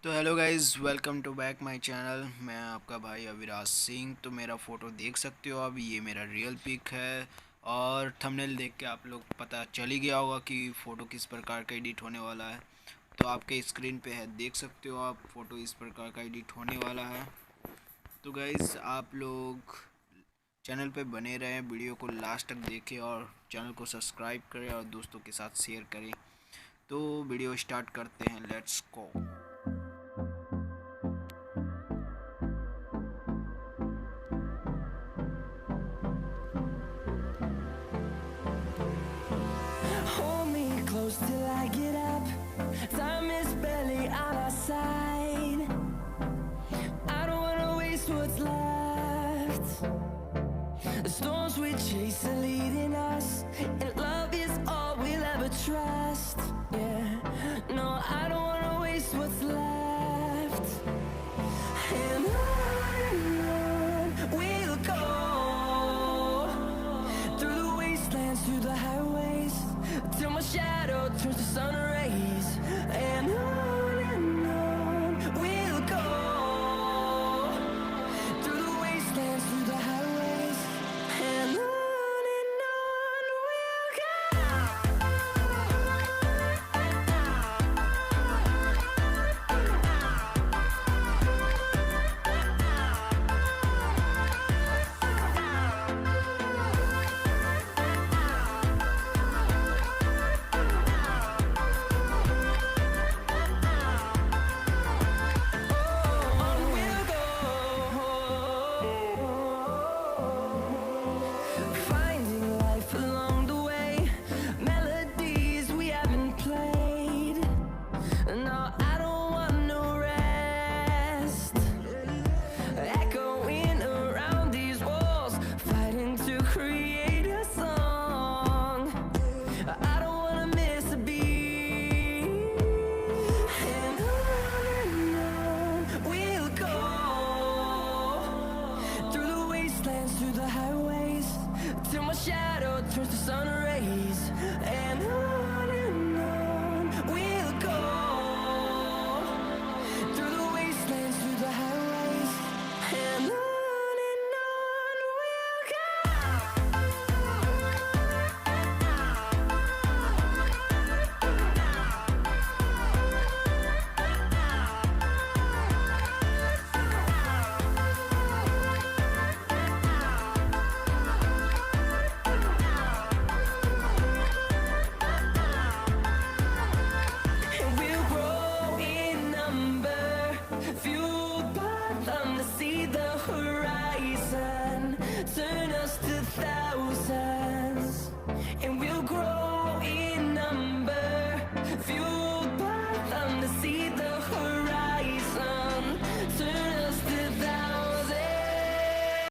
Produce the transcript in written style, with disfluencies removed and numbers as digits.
तो hello guys, welcome to back my channel. मैं आपका भाई अविराज सिंह। तो मेरा फ़ोटो देख सकते हो, अब ये मेरा रियल पिक है और थंबनेल देख के आप लोग पता चल ही गया होगा कि फ़ोटो किस प्रकार का एडिट होने वाला है। तो आपके स्क्रीन पे है, देख सकते हो आप, फ़ोटो इस प्रकार का एडिट होने वाला है। तो गाइज़ आप लोग चैनल पे बने रहें, वीडियो को लास्ट तक देखें और चैनल को सब्सक्राइब करें और दोस्तों के साथ शेयर करें। तो वीडियो स्टार्ट करते हैं, let's go. Hold me close till I get up. Time is barely on our side. I don't wanna waste what's left. The storms we chase are leading us, and love is all we'll ever trust. Yeah, no, I don't wanna waste what's left. And on we'll go, through the wastelands, through the highways, till my shadow turns to sun rays. And on we'll go, through the wastelands, through the highways, and on we'll finding life along the way, melodies we haven't played. No,